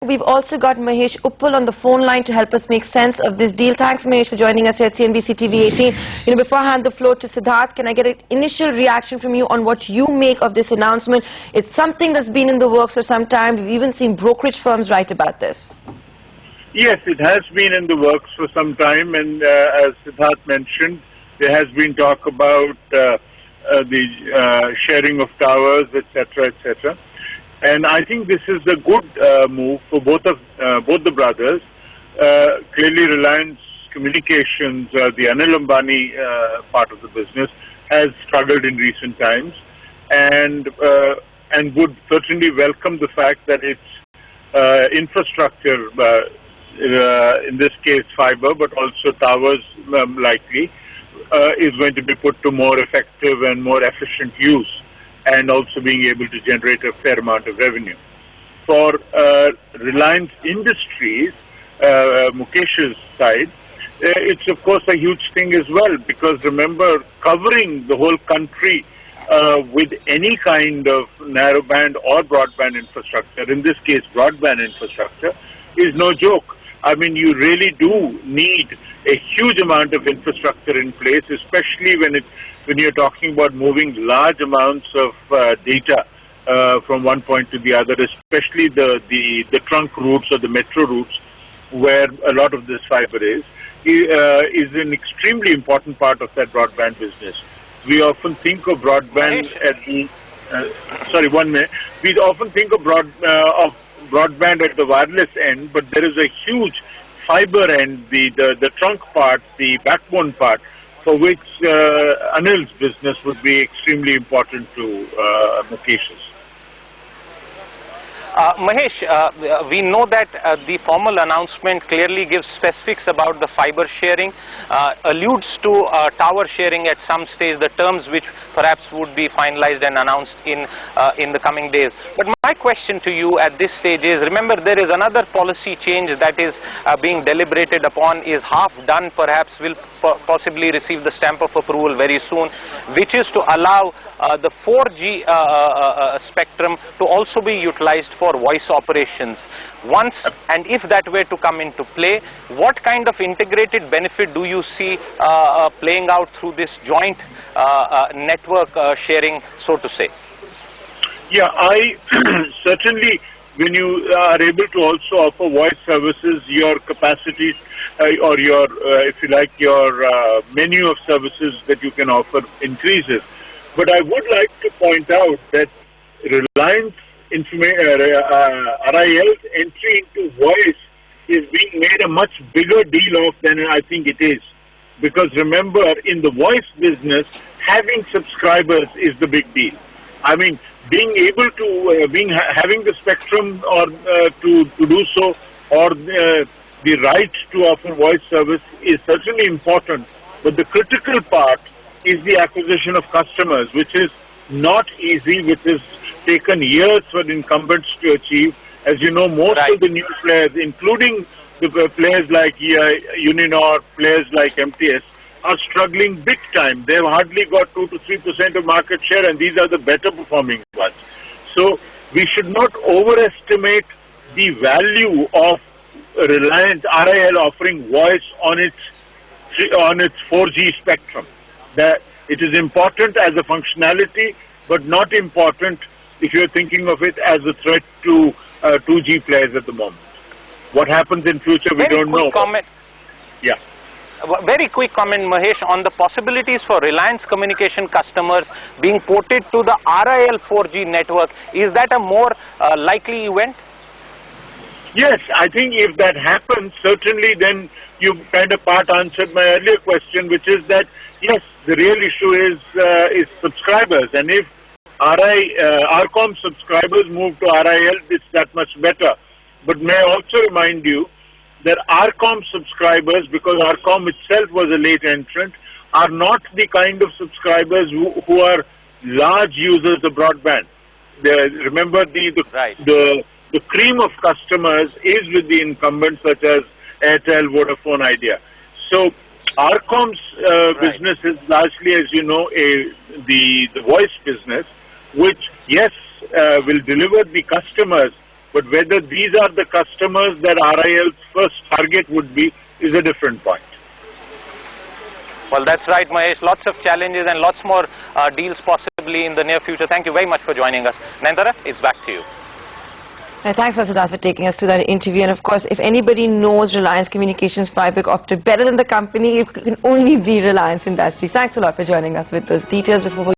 We've also got Mahesh Uppal on the phone line to help us make sense of this deal. Thanks, Mahesh, for joining us here at CNBC TV 18. Before I hand the floor to Siddharth, can I get an initial reaction from you on what you make of this announcement? It's something that's been in the works for some time. We've even seen brokerage firms write about this. Yes, it has been in the works for some time, and as Siddharth mentioned, there has been talk about the sharing of towers, etc., etc. And I think this is a good move for both the brothers. Clearly, Reliance Communications, the Anil Ambani part of the business, has struggled in recent times, and would certainly welcome the fact that its infrastructure, in this case fiber, but also towers likely, is going to be put to more effective and more efficient use, and also being able to generate a fair amount of revenue. For Reliance Industries, Mukesh's side, it's of course a huge thing as well, because remember, covering the whole country with any kind of narrowband or broadband infrastructure, in this case broadband infrastructure, is no joke. I mean, you really do need a huge amount of infrastructure in place, especially when you're talking about moving large amounts of data from one point to the other, especially the trunk routes or the metro routes, where a lot of this fiber is an extremely important part of that broadband business. We often think of broadband at the sorry, 1 minute. We often think of broadband at the wireless end, but there is a huge fiber end, the trunk part, the backbone part, for which Anil's business would be extremely important to Mukesh's. Mahesh, we know that the formal announcement clearly gives specifics about the fiber sharing, alludes to tower sharing at some stage, the terms which perhaps would be finalized and announced in the coming days. But my question to you at this stage is, remember, there is another policy change that is being deliberated upon, is half done, perhaps will possibly receive the stamp of approval very soon, which is to allow the 4G spectrum to also be utilized for voice operations. Once and if that were to come into play, what kind of integrated benefit do you see playing out through this joint network sharing, so to say? Yeah, I certainly, when you are able to also offer voice services, your capacity or your, if you like, your menu of services that you can offer increases. But I would like to point out that Reliance RIL's entry into voice is being made a much bigger deal of than I think it is. Because remember, in the voice business, having subscribers is the big deal. I mean, being able to, having the spectrum or to do so, or the right to offer voice service is certainly important. But the critical part is the acquisition of customers, which is not easy, which has taken years for incumbents to achieve. As you know, most of the new players, including the players like Uninor, players like MTS, are struggling big time. They've hardly got 2 to 3% of market share, and these are the better performing ones. So we should not overestimate the value of Reliance RIL offering voice on its 4G spectrum. That it is important as a functionality, but not important if you're thinking of it as a threat to 2G players at the moment. What happens in future, we don't know. Comment. Yeah. Very quick comment, Mahesh, on the possibilities for Reliance Communication customers being ported to the RIL 4G network. Is that a more likely event? Yes, I think if that happens, certainly then you kind of part answered my earlier question, which is that, yes, the real issue is subscribers. And if RCOM subscribers move to RIL, it's that much better. But may I also remind you that RCOM subscribers, because RCOM itself was a late entrant, are not the kind of subscribers who are large users of broadband. Remember, the cream of customers is with the incumbents such as Airtel, Vodafone, Idea. So RCOM's business is largely, as you know, the voice business, which, yes, will deliver the customers, But whether these are the customers that RIL's first target would be is a different point. Well, that's right, Mahesh. Lots of challenges and lots more deals possibly in the near future. Thank you very much for joining us. Nandara, it's back to you. Thanks, Siddharth, for taking us through that interview. And of course, if anybody knows Reliance Communications fiber optic better than the company, it can only be Reliance Industries. Thanks a lot for joining us with those details. Before we